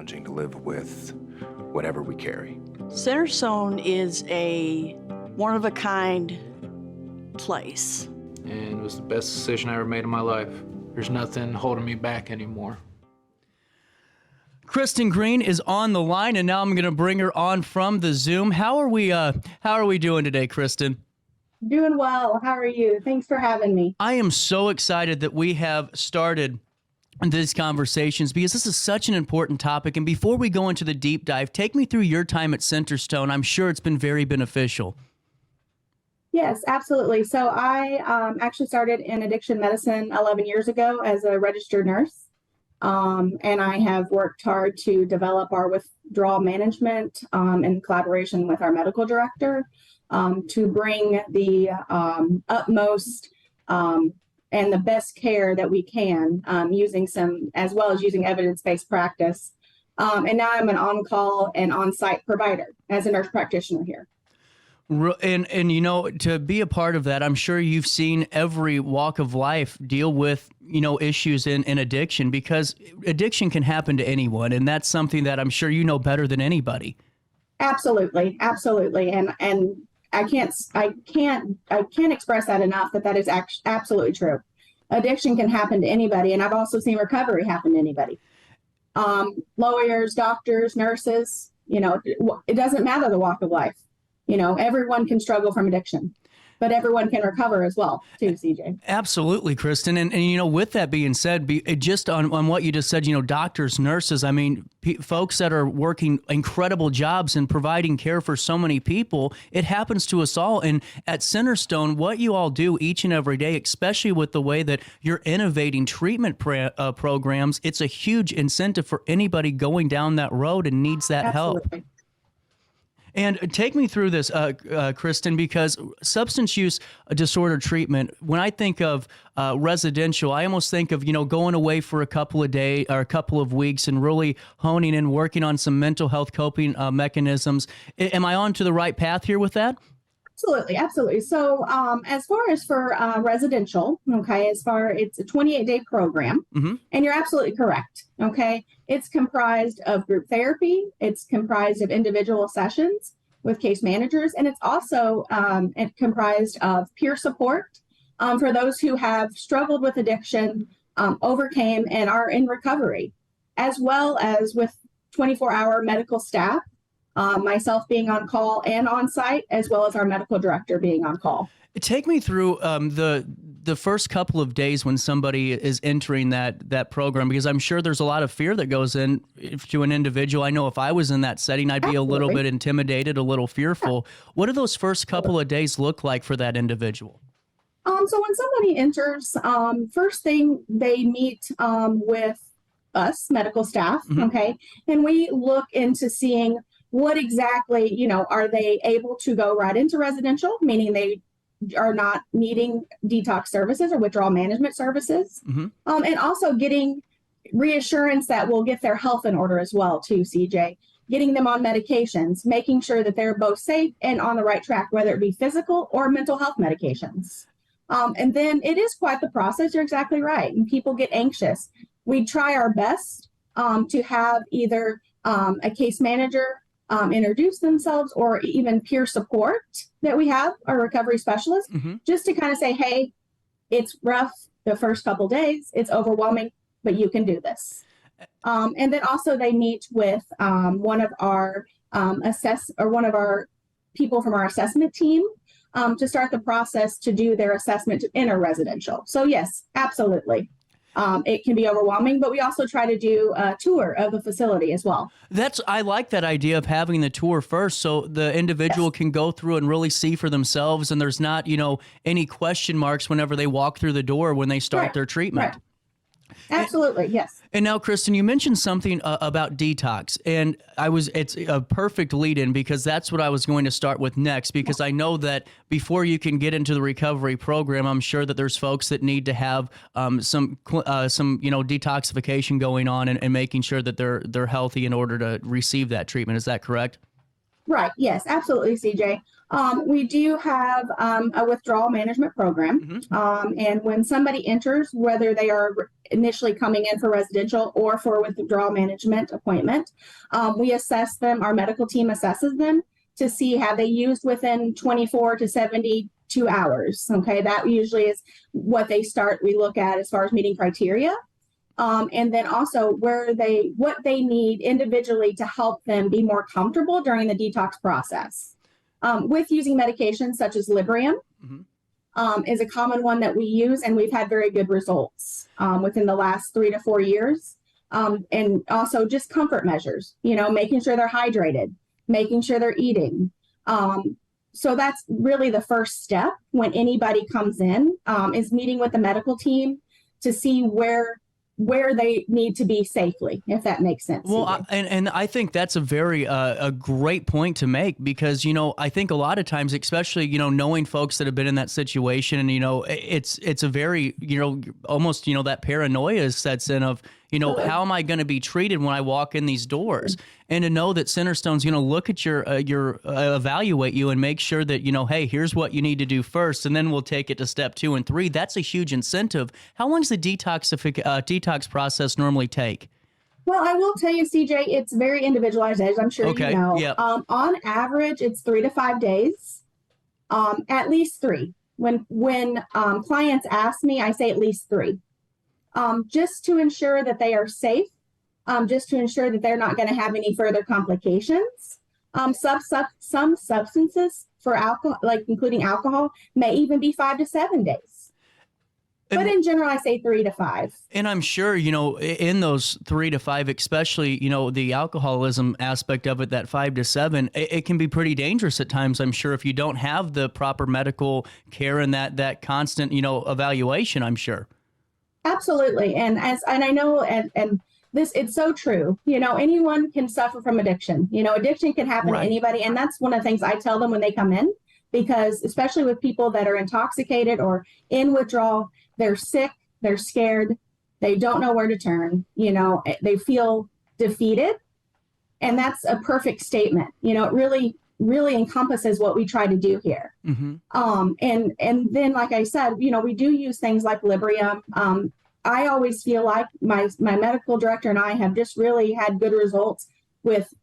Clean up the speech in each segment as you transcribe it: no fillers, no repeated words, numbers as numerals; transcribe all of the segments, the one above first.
challenging to live with whatever we carry. Centerstone is a one-of-a-kind place. And it was the best decision I ever made in my life. There's nothing holding me back anymore. Krysten Green is on the line, and now I'm going to bring her on from the Zoom. How are we doing today, Krysten? Doing well. How are you? Thanks for having me. I am so excited that we have started these conversations because this is such an important topic. And before we go into the deep dive, take me through your time at Centerstone. I'm sure it's been very beneficial. Yes, absolutely. So I actually started in addiction medicine 11 years ago as a registered nurse. And I have worked hard to develop our withdrawal management in collaboration with our medical director to bring the utmost and the best care that we can using as well as using evidence-based practice. And now I'm an on-call and on-site provider as a nurse practitioner here. And you know, to be a part of that, I'm sure you've seen every walk of life deal with, you know, issues in addiction, because addiction can happen to anyone. And that's something that I'm sure you know better than anybody. Absolutely. Absolutely. And I can't express that enough, that is absolutely true. Addiction can happen to anybody. And I've also seen recovery happen to anybody. Lawyers, doctors, nurses, you know, it doesn't matter the walk of life. You know, everyone can struggle from addiction, but everyone can recover as well, too, CJ. Absolutely, Krysten. And you know, with that being said, just on what you just said, you know, doctors, nurses, I mean, folks that are working incredible jobs and providing care for so many people, it happens to us all. And at Centerstone, what you all do each and every day, especially with the way that you're innovating treatment programs, it's a huge incentive for anybody going down that road and needs that Absolutely. help. And take me through this, Krysten, because substance use disorder treatment, when I think of residential, I almost think of, you know, going away for a couple of days or a couple of weeks and really honing and working on some mental health coping mechanisms. Am I on to the right path here with that? Absolutely, absolutely. So as far as for residential, okay, it's a 28-day program, and you're absolutely correct, okay? It's comprised of group therapy, it's comprised of individual sessions with case managers, and it's also comprised of peer support for those who have struggled with addiction, overcame, and are in recovery, as well as with 24-hour medical staff, myself being on call and on site, as well as our medical director being on call. Take me through the first couple of days when somebody is entering that program, because I'm sure there's a lot of fear that goes in to an individual. I know if I was in that setting, I'd be a little bit intimidated, a little fearful. What do those first couple of days look like for that individual? So when somebody enters, first thing they meet with us, medical staff, okay, and we look into seeing what exactly, you know, are they able to go right into residential, meaning they are not needing detox services or withdrawal management services, and also getting reassurance that we'll get their health in order as well, too, CJ. Getting them on medications, making sure that they're both safe and on the right track, whether it be physical or mental health medications. And then it is quite the process. You're exactly right. And people get anxious. We try our best to have either a case manager introduce themselves, or even peer support that we have, our recovery specialist, just to kind of say, hey, it's rough the first couple days, it's overwhelming, but you can do this. And then also they meet with one of our one of our people from our assessment team to start the process to do their assessment to enter residential. So yes, absolutely. It can be overwhelming, but we also try to do a tour of the facility as well. I like that idea of having the tour first, so the individual can go through and really see for themselves, and there's not, you know, any question marks whenever they walk through the door when they start their treatment. Right. Absolutely, yes. And now, Krysten, you mentioned something about detox, and it's a perfect lead-in, because that's what I was going to start with next, because I know that before you can get into the recovery program, I'm sure that there's folks that need to have some detoxification going on and making sure that they're healthy in order to receive that treatment. Is that correct? Right. Yes, absolutely, CJ. We do have a withdrawal management program. And when somebody enters, whether they are initially coming in for residential or for a withdrawal management appointment, we assess them. Our medical team assesses them to see have they used within 24 to 72 hours. Okay. That usually is what we look at as far as meeting criteria. And then also what they need individually to help them be more comfortable during the detox process. With using medications such as Librium is a common one that we use, and we've had very good results within the last 3 to 4 years. And also just comfort measures, making sure they're hydrated, making sure they're eating. So that's really the first step when anybody comes in, is meeting with the medical team to see where they need to be safely, if that makes sense. Well, and I think that's a very a great point to make, because I think a lot of times, especially knowing folks that have been in that situation, and it's a very almost that paranoia sets in of how am I going to be treated when I walk in these doors, and to know that Centerstone's going to look at your evaluate you and make sure that hey, here's what you need to do first, and then we'll take it to step 2 and 3. That's a huge incentive. How long does the detox process normally take? Well, I will tell you, CJ, it's very individualized, as I'm sure you know. Yep. On average, it's 3 to 5 days, at least 3. When clients ask me, I say at least 3. Just to ensure that they are safe, just to ensure that they're not going to have any further complications. Some substances for alcohol, like including alcohol, may even be 5 to 7 days. But in general, I say 3 to 5. And I'm sure, in those 3 to 5, especially, the alcoholism aspect of it, that 5 to 7, it can be pretty dangerous at times, I'm sure, if you don't have the proper medical care and that constant, evaluation, I'm sure. Absolutely. And I know, and this, it's so true. Anyone can suffer from addiction. Addiction can happen to anybody. And that's one of the things I tell them when they come in, because especially with people that are intoxicated or in withdrawal, they're sick, they're scared, they don't know where to turn, they feel defeated. And that's a perfect statement. It really encompasses what we try to do here. And then, like I said, we do use things like Librium. I always feel like my medical director and I have just really had good results with,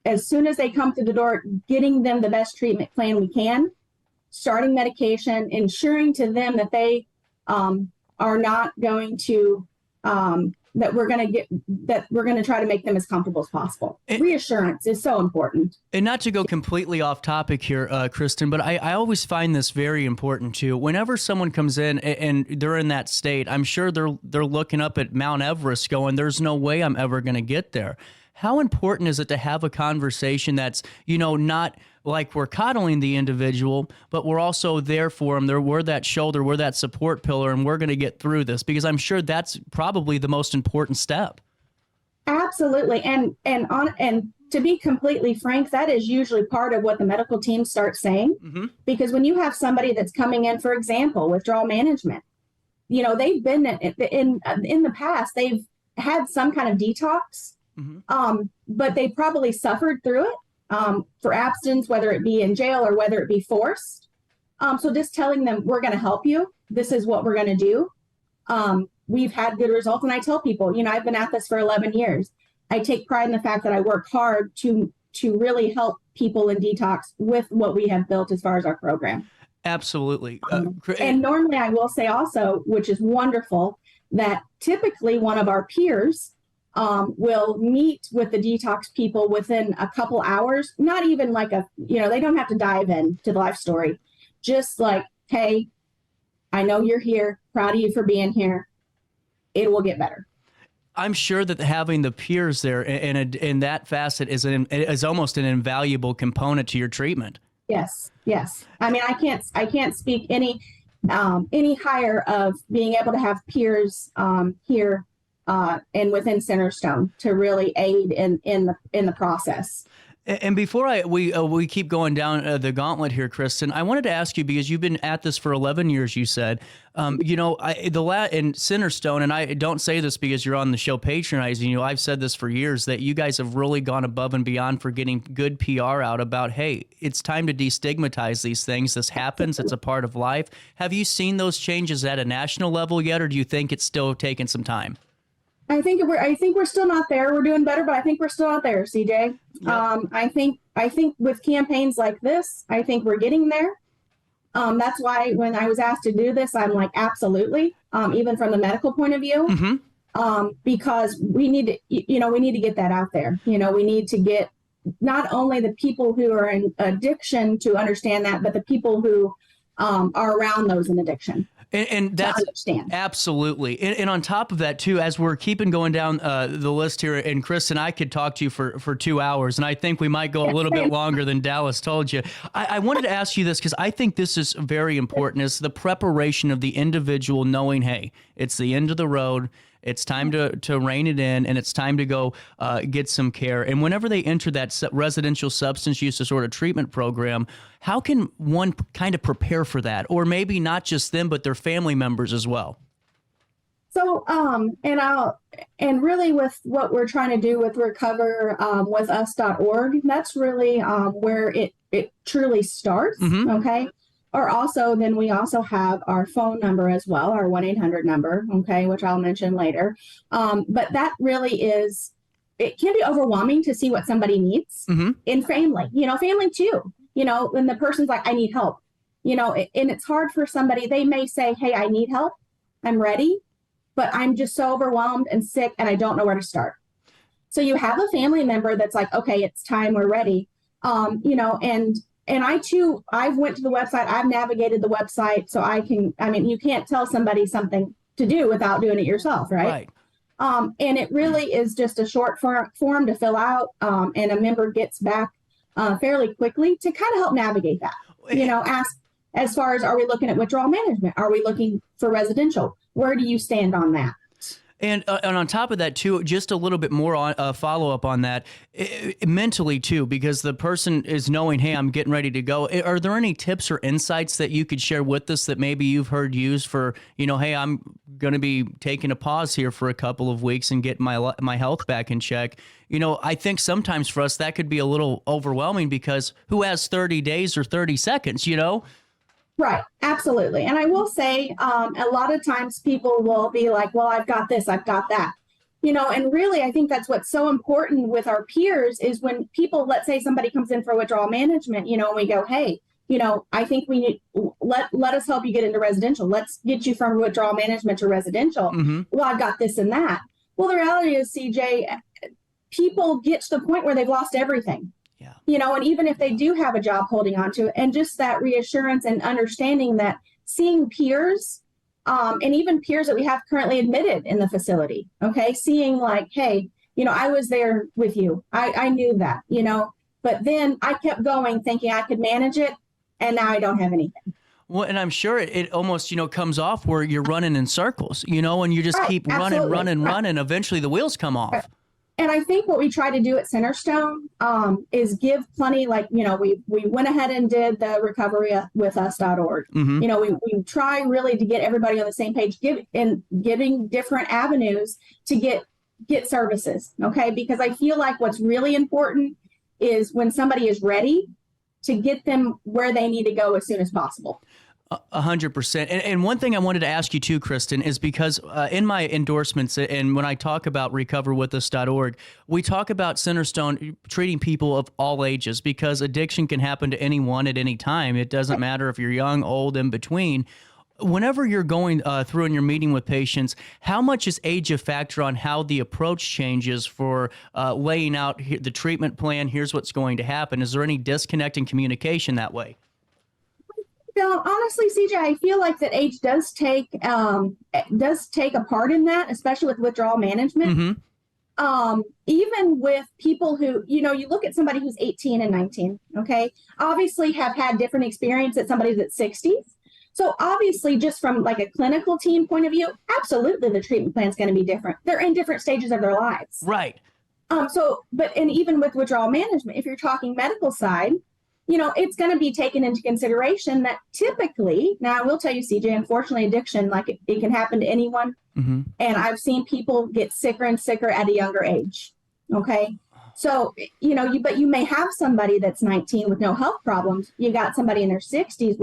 as soon as they come through the door, getting them the best treatment plan we can, starting medication, ensuring to them that they are not going to, that we're going to try to make them as comfortable as possible. Reassurance is so important. And not to go completely off topic here, Krysten, but I always find this very important too. Whenever someone comes in and they're in that state, I'm sure they're looking up at Mount Everest going, there's no way I'm ever going to get there. How important is it to have a conversation that's, not like we're coddling the individual, but we're also there for them. We're that shoulder, we're that support pillar, and we're going to get through this, because I'm sure that's probably the most important step. Absolutely. And to be completely frank, that is usually part of what the medical team starts saying, because when you have somebody that's coming in, for example, withdrawal management, they've been in the past, they've had some kind of detox, but they probably suffered through it. For abstinence, whether it be in jail or whether it be forced. So just telling them, we're going to help you. This is what we're going to do. We've had good results. And I tell people, I've been at this for 11 years. I take pride in the fact that I work hard to really help people in detox with what we have built as far as our program. Absolutely. And normally I will say also, which is wonderful, that typically one of our peers will meet with the detox people within a couple hours, not even like they don't have to dive in to the life story. Just like, hey, I know you're here, proud of you for being here. It will get better. I'm sure that having the peers there in that facet is almost an invaluable component to your treatment. Yes. I mean, I can't speak any higher of being able to have peers here and within Centerstone to really aid in the process. And before we keep going down the gauntlet here, Krysten, I wanted to ask you, because you've been at this for 11 years, you said, in Centerstone, and I don't say this because you're on the show patronizing you. I've said this for years, that you guys have really gone above and beyond for getting good PR out about, hey, it's time to destigmatize these things. This happens. It's a part of life. Have you seen those changes at a national level yet, or do you think it's still taking some time? I think we're still not there. We're doing better, but I think we're still not there, CJ. Yep. I think with campaigns like this, I think we're getting there. That's why when I was asked to do this, I'm like, absolutely. Even from the medical point of view, because we need to get that out there. We need to get not only the people who are in addiction to understand that, but the people who are around those in addiction. And that's absolutely. And on top of that, too, as we're keeping going down the list here, and Krysten, I could talk to you for 2 hours, and I think we might go a little bit longer than Dallas told you. I wanted to ask you this, because I think this is very important, is the preparation of the individual knowing, hey, it's the end of the road. It's time to rein it in, and it's time to go get some care. And whenever they enter that residential substance use disorder treatment program, how can one kind of prepare for that? Or maybe not just them, but their family members as well? So, and really with what we're trying to do with RiverBender.com, that's really where it truly starts. Okay. Or also, then we also have our phone number as well, our 1-800 number, okay, which I'll mention later. But that really is, it can be overwhelming to see what somebody needs in family, family too, when the person's like, I need help, and it's hard for somebody. They may say, hey, I need help. I'm ready, but I'm just so overwhelmed and sick and I don't know where to start. So you have a family member that's like, okay, it's time, we're ready, And I too, I've went to the website, I've navigated the website, so you can't tell somebody something to do without doing it yourself, right? And it really is just a short form to fill out, and a member gets back fairly quickly to kind of help navigate that. Ask as far as, are we looking at withdrawal management? Are we looking for residential? Where do you stand on that? And on top of that, too, just a little bit more on follow up on that, mentally, too, because the person is knowing, hey, I'm getting ready to go. Are there any tips or insights that you could share with us that maybe you've heard used for, hey, I'm going to be taking a pause here for a couple of weeks and get my health back in check? I think sometimes for us that could be a little overwhelming, because who has 30 days or 30 seconds, Right. Absolutely. And I will say, a lot of times people will be like, well, I've got this, I've got that, and really, I think that's what's so important with our peers is when people, let's say somebody comes in for withdrawal management, and we go, hey, I think we need, let us help you get into residential. Let's get you from withdrawal management to residential. Well, I've got this and that. Well, the reality is, CJ, people get to the point where they've lost everything. And even if they do have a job holding on to it, and just that reassurance and understanding that seeing peers, and even peers that we have currently admitted in the facility, okay, seeing like, hey, I was there with you. I knew that, but then I kept going thinking I could manage it, and now I don't have anything. Well, and I'm sure it almost, comes off where you're running in circles, and you just keep running. Eventually the wheels come off. And I think what we try to do at Centerstone is give plenty, we went ahead and did the recoverywithus.org. We try really to get everybody on the same page, giving different avenues to get services, okay? Because I feel like what's really important is when somebody is ready to get them where they need to go as soon as possible. 100%. And one thing I wanted to ask you too, Krysten, is because in my endorsements and when I talk about recoverwithus.org, we talk about Centerstone treating people of all ages, because addiction can happen to anyone at any time. It doesn't matter if you're young, old, in between. Whenever you're going through and you're meeting with patients, how much is age a factor on how the approach changes for laying out the treatment plan? Here's what's going to happen. Is there any disconnect in communication that way? Honestly, CJ, I feel like that age does take a part in that, especially with withdrawal management. Even with people who, you look at somebody who's 18 and 19, okay, obviously have had different experience at somebody that's 60. So obviously, just from like a clinical team point of view, absolutely the treatment plan is going to be different. They're in different stages of their lives. Right. And even with withdrawal management, if you're talking medical side, it's going to be taken into consideration that typically, now I will tell you, CJ, unfortunately, addiction, like it can happen to anyone. Mm-hmm. And I've seen people get sicker and sicker at a younger age. Okay. So, but you may have somebody that's 19 with no health problems. You got somebody in their 60s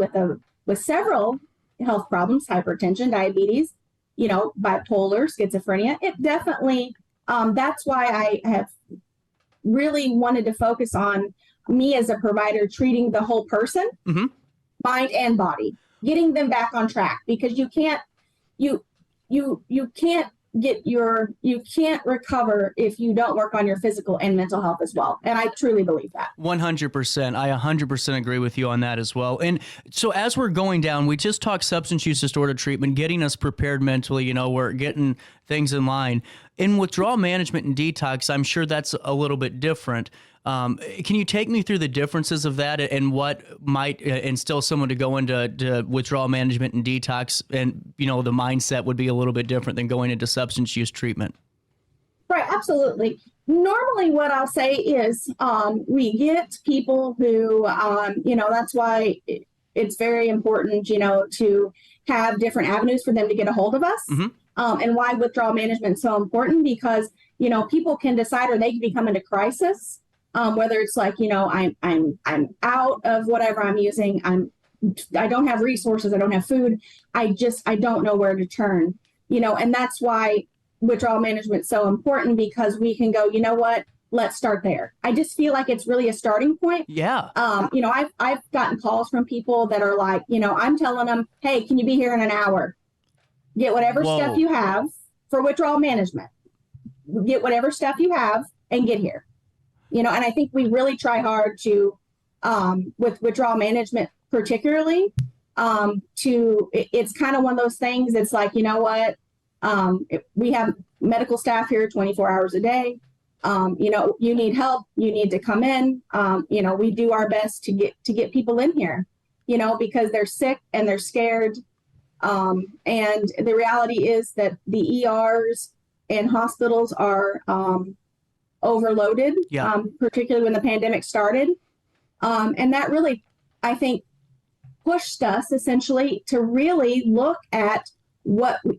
with several health problems, hypertension, diabetes, bipolar, schizophrenia. It definitely, that's why I have really wanted to focus on me as a provider treating the whole person, mm-hmm. mind and body, getting them back on track, because you can't recover if you don't work on your physical and mental health as well. And I truly believe that. 100%. I 100% agree with you on that as well. And so as we're going down, we just talked substance use disorder treatment, getting us prepared mentally, we're getting things in line. In withdrawal management and detox, I'm sure that's a little bit different. Can you take me through the differences of that and what might instill someone to go into withdrawal management and detox? And, the mindset would be a little bit different than going into substance use treatment. Right. Absolutely. Normally what I'll say is we get people who, that's why it's very important, to have different avenues for them to get a hold of us. Mm-hmm. And why withdrawal management is so important, because, people can decide, or they can become into crisis. Whether it's like, I'm out of whatever I'm using. I don't have resources. I don't have food. I don't know where to turn, and that's why withdrawal management is so important, because we can go, let's start there. I just feel like it's really a starting point. Yeah. I've gotten calls from people that are like, I'm telling them, hey, can you be here in an hour? Get whatever stuff you have for withdrawal management. Get whatever stuff you have and get here. And I think we really try hard to, with withdrawal management particularly, it's kind of one of those things that's like, we have medical staff here 24 hours a day. You need help, you need to come in. We do our best to get people in here, because they're sick and they're scared. And the reality is that the ERs and hospitals are, overloaded, yeah. Particularly when the pandemic started. And that really, I think, pushed us essentially to really look at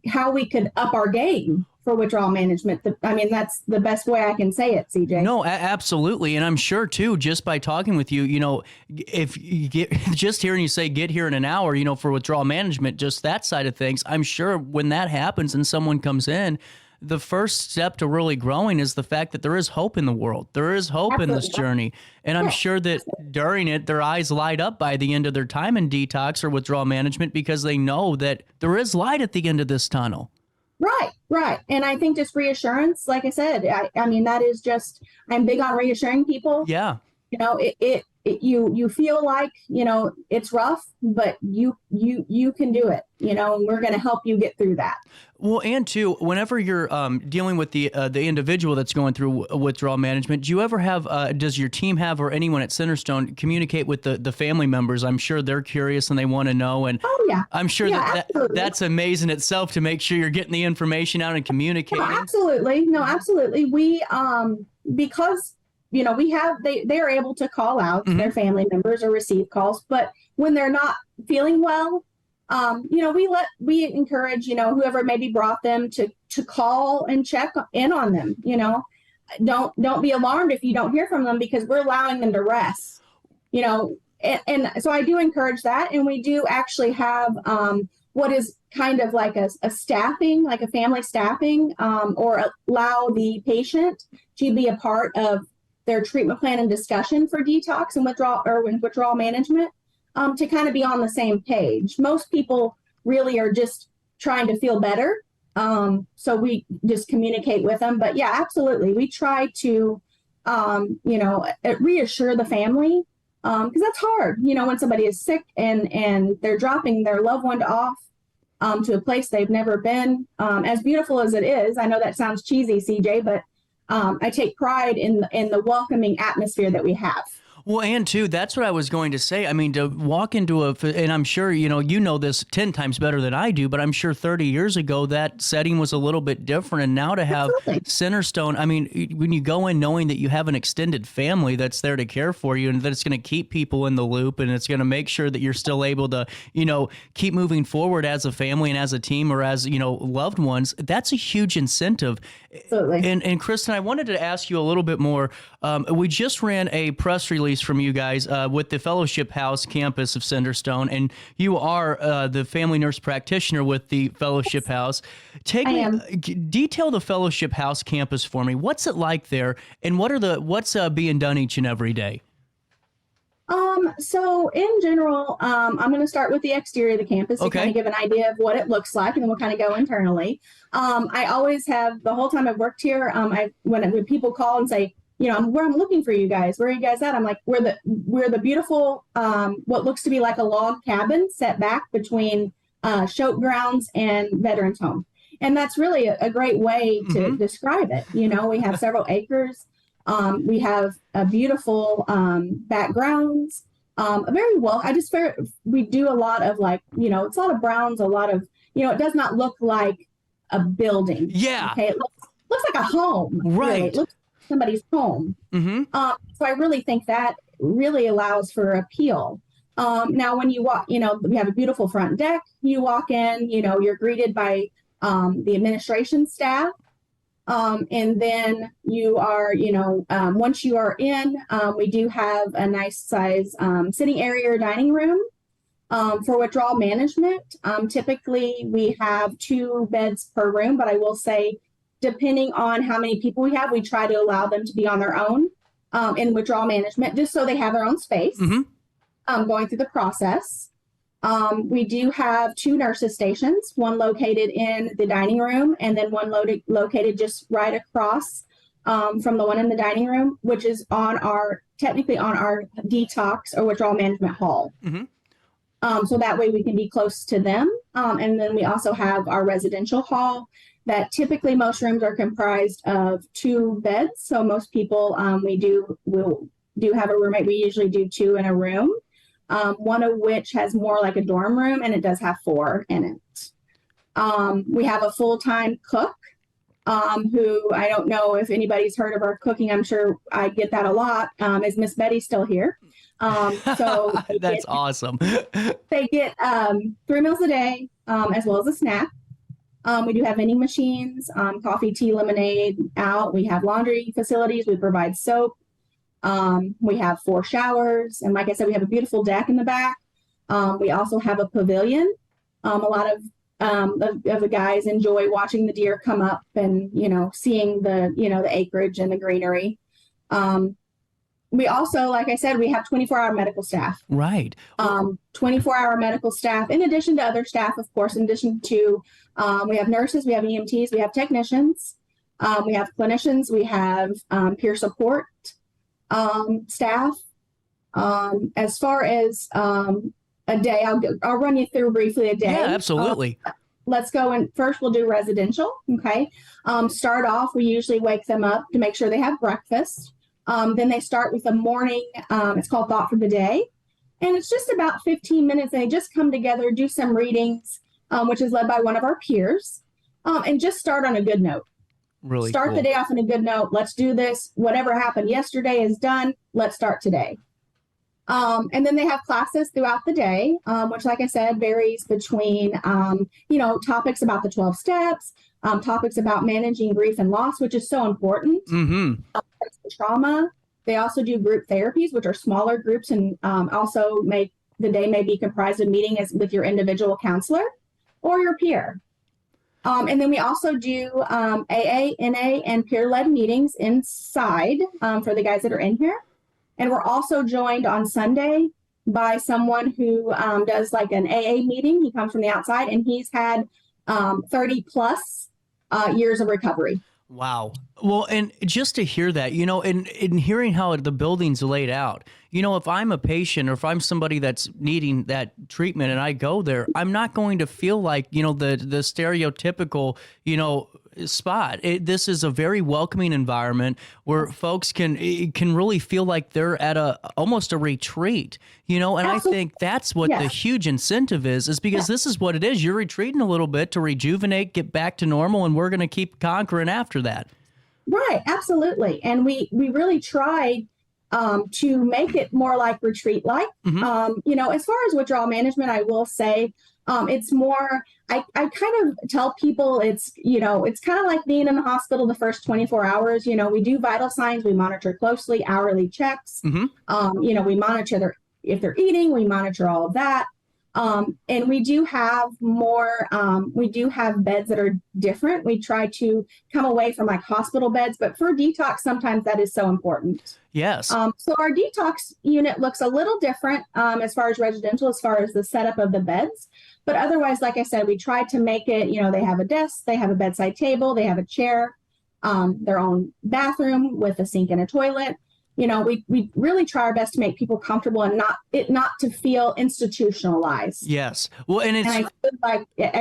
how we could up our game for withdrawal management. That's the best way I can say it, CJ. No, absolutely. And I'm sure too, just by talking with you, if you just hearing you say get here in an hour, for withdrawal management, just that side of things, I'm sure when that happens and someone comes in, the first step to really growing is the fact that there is hope in the world. There is hope Absolutely. In this journey. And I'm sure that during it, their eyes light up by the end of their time in detox or withdrawal management, because they know that there is light at the end of this tunnel. Right. And I think just reassurance, like I said, that is just, I'm big on reassuring people. Yeah. You feel like, it's rough, but you can do it, and we're going to help you get through that. Well, and too, whenever you're dealing with the individual that's going through withdrawal management, do you ever have, does your team have, or anyone at Centerstone communicate with the family members? I'm sure they're curious and they want to know. And I'm sure that's amazing itself to make sure you're getting the information out and communicating. No, absolutely. We, because they are able to call out mm-hmm. their family members or receive calls, but when they're not feeling well, we encourage, whoever maybe brought them to call and check in on them. Don't be alarmed if you don't hear from them, because we're allowing them to rest, and so I do encourage that. And we do actually have, what is kind of like a staffing, like a family staffing, or allow the patient to be a part of their treatment plan and discussion for detox and withdrawal management, to kind of be on the same page. Most people really are just trying to feel better. So we just communicate with them. But yeah, absolutely. We try to, reassure the family, because that's hard, when somebody is sick and they're dropping their loved one off to a place they've never been. As beautiful as it is, I know that sounds cheesy, CJ, but I take pride in the welcoming atmosphere that we have. Well, and too, that's what I was going to say. I mean, to walk into and I'm sure, you know this 10 times better than I do, but I'm sure 30 years ago that setting was a little bit different. And now to have Absolutely. Centerstone, I mean, when you go in knowing that you have an extended family that's there to care for you and that it's going to keep people in the loop and it's going to make sure that you're still able to, keep moving forward as a family and as a team or as, loved ones, that's a huge incentive. Absolutely. And Krysten, I wanted to ask you a little bit more. We just ran a press release from you guys with the Fellowship House campus of Centerstone, and you are the family nurse practitioner with the Fellowship House. Detail the Fellowship House campus for me. What's it like there, and what's being done each and every day? So in general, I'm going to start with the exterior of the campus to kind of give an idea of what it looks like, and then we'll kind of go internally. I always have, the whole time I've worked here, when people call and say, I'm looking for you guys. Where are you guys at? I'm like, we're the beautiful, what looks to be like a log cabin set back between Shoat Grounds and Veterans Home. And that's really a great way to describe it. We have several acres. We have a beautiful backgrounds. We do a lot of it's a lot of browns, a lot of, it does not look like a building. Yeah. Okay. It looks like a home. Right. Really. It looks like somebody's home. So I really think that really allows for appeal. Now when you walk, we have a beautiful front deck. You walk in, you're greeted by the administration staff. And then you are, once you are in, we do have a nice size sitting area or dining room. For withdrawal management, typically we have 2 beds per room, but I will say, depending on how many people we have, we try to allow them to be on their own in withdrawal management, just so they have their own space going through the process. We do have 2 nurses stations, one located in the dining room and then one located just right across from the one in the dining room, which is technically on our detox or withdrawal management hall. So that way we can be close to them. And then we also have our residential hall that typically most rooms are comprised of 2 beds. So most people, we'll have a roommate. We usually do 2 in a room. One of which has more like a dorm room, and it does have 4 in it. We have a full-time cook who, I don't know if anybody's heard of our cooking. I'm sure I get that a lot. Is Miss Betty still here? So that's awesome. They get 3 meals a day, as well as a snack. We do have vending machines, coffee, tea, lemonade out. We have laundry facilities. We provide soap. We have 4 showers. And like I said, we have a beautiful deck in the back. We also have a pavilion. A lot of the guys enjoy watching the deer come up and, seeing the acreage and the greenery. We also, like I said, we have 24-hour medical staff. Right. 24-hour medical staff, in addition to other staff, of course, in addition to, we have nurses, we have EMTs, we have technicians, we have clinicians, we have peer support staff. As far as a day, I'll run you through briefly a day. Yeah, absolutely. Let's go and first we'll do residential. Okay. Start off, we usually wake them up to make sure they have breakfast. Then they start with a morning, it's called Thought for the Day. And it's just about 15 minutes. They just come together, do some readings, which is led by one of our peers, and just start on a good note. Really start cool. The day off on a good note. Let's do this. Whatever happened yesterday is done. Let's start today. And then they have classes throughout the day, which, like I said, varies between, topics about the 12 steps, topics about managing grief and loss, which is so important. Trauma. They also do group therapies, which are smaller groups, and also the day may be comprised of meeting with your individual counselor or your peer. And then we also do AA, NA, and peer-led meetings inside for the guys that are in here. And we're also joined on Sunday by someone who does like an AA meeting. He comes from the outside, and he's had 30 plus years of recovery. Wow. Well, and just to hear that, and hearing how the building's laid out, if I'm a patient or if I'm somebody that's needing that treatment and I go there, I'm not going to feel like, the stereotypical, spot. This is a very welcoming environment where folks can really feel like they're at almost a retreat, and I think that's what the huge incentive is because this is what it is. You're retreating a little bit to rejuvenate, get back to normal, and we're going to keep conquering after that. Right, absolutely. And we really tried to make it more like retreat-like. As far as withdrawal management, I will say it's more, I kind of tell people it's kind of like being in the hospital the first 24 hours. We do vital signs, we monitor closely, hourly checks. We monitor if they're eating, we monitor all of that. And we do have we do have beds that are different. We try to come away from like hospital beds, but for detox, sometimes that is so important. Yes. So our detox unit looks a little different as far as residential, as far as the setup of the beds. But otherwise, like I said, we try to make it, they have a desk, they have a bedside table, they have a chair, their own bathroom with a sink and a toilet. We really try our best to make people comfortable and not to feel institutionalized. Yes. Well, and I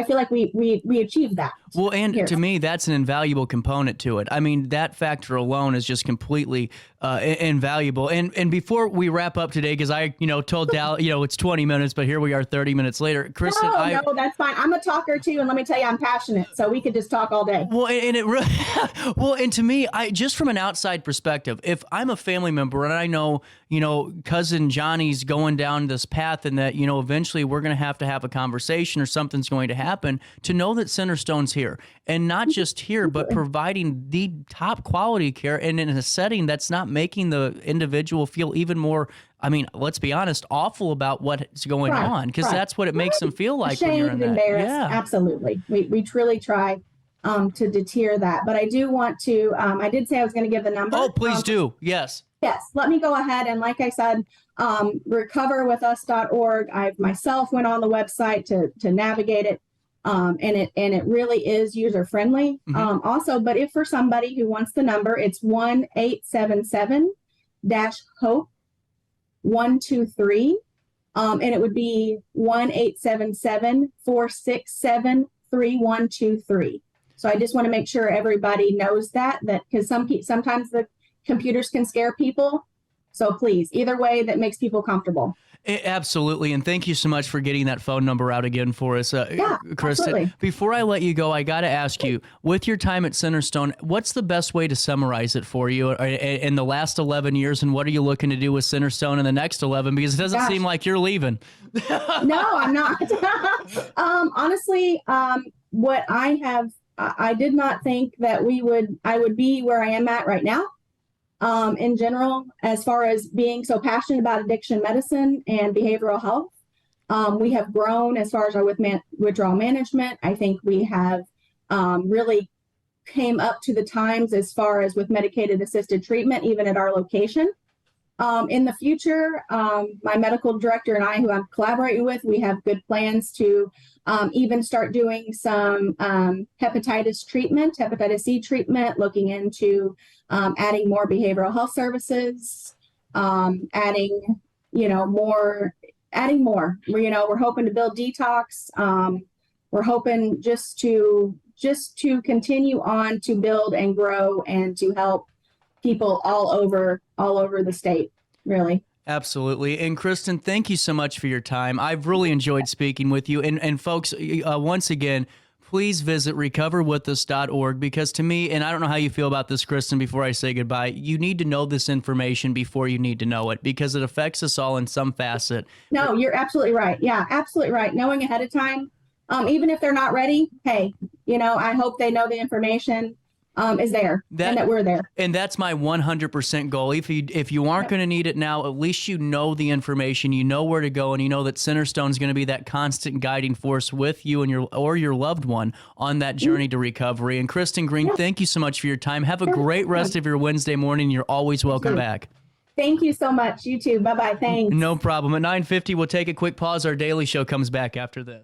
feel like we achieved that. Well, and to me, that's an invaluable component to it. I mean, that factor alone is just completely invaluable. And before we wrap up today, because I, told Dal, it's 20 minutes, but here we are 30 minutes later. Krysten, no, that's fine. I'm a talker too, and let me tell you, I'm passionate, so we could just talk all day. Well, and it really, and to me, just from an outside perspective, if I'm a family member and I know, cousin Johnny's going down this path and that, eventually we're going to have a conversation or something's going to happen, to know that Centerstone's here and not just here, but providing the top quality care and in a setting that's not making the individual feel even more, let's be honest, awful about what's going on, because that's what it makes them feel like when you're in that. Embarrassed. Yeah. Absolutely. We truly try to deter that. But I do want to, I did say I was going to give the number. Oh, please do. Yes. Yes. Let me go ahead. And like I said, recoverwithus.org. I myself went on the website to navigate it. And it really is user friendly. Also, but if for somebody who wants the number, it's 1-877-HOPE-123. And it would be 1-877-467-3123. So I just want to make sure everybody knows that because sometimes the computers can scare people. So please, either way that makes people comfortable. Absolutely. And thank you so much for getting that phone number out again for us, Krysten. Absolutely. Before I let you go, I got to ask you, with your time at Centerstone, what's the best way to summarize it for you in the last 11 years? And what are you looking to do with Centerstone in the next 11? Because it doesn't seem like you're leaving. No, I'm not. Honestly, what I did not think that I would be where I am at right now. In general, as far as being so passionate about addiction medicine and behavioral health, we have grown as far as our withdrawal management. I think we have really came up to the times as far as with medicated assisted treatment, even at our location. In the future, my medical director and I, who I'm collaborating with, we have good plans to even start doing some hepatitis C treatment, looking into adding more behavioral health services, adding more. We're hoping to build detox. We're hoping just to continue on to build and grow and to help people all over the state, really. Absolutely. And Krysten, thank you so much for your time. I've really enjoyed speaking with you. And folks, once again, please visit recoverwithus.org, because to me, and I don't know how you feel about this, Krysten, before I say goodbye, you need to know this information before you need to know it, because it affects us all in some facet. No, you're absolutely right. Yeah, absolutely right. Knowing ahead of time, even if they're not ready, hey, I hope they know the information is there and that we're there. And that's my 100% goal. If you aren't going to need it now, at least you know the information, you know where to go, and you know that Centerstone is going to be that constant guiding force with you and your loved one on that journey to recovery. And Krysten Green, thank you so much for your time. Have a great rest of your Wednesday morning. You're always welcome back. Thank you so much. You too. Bye-bye. Thanks. No problem. At 9:50, we'll take a quick pause. Our daily show comes back after this.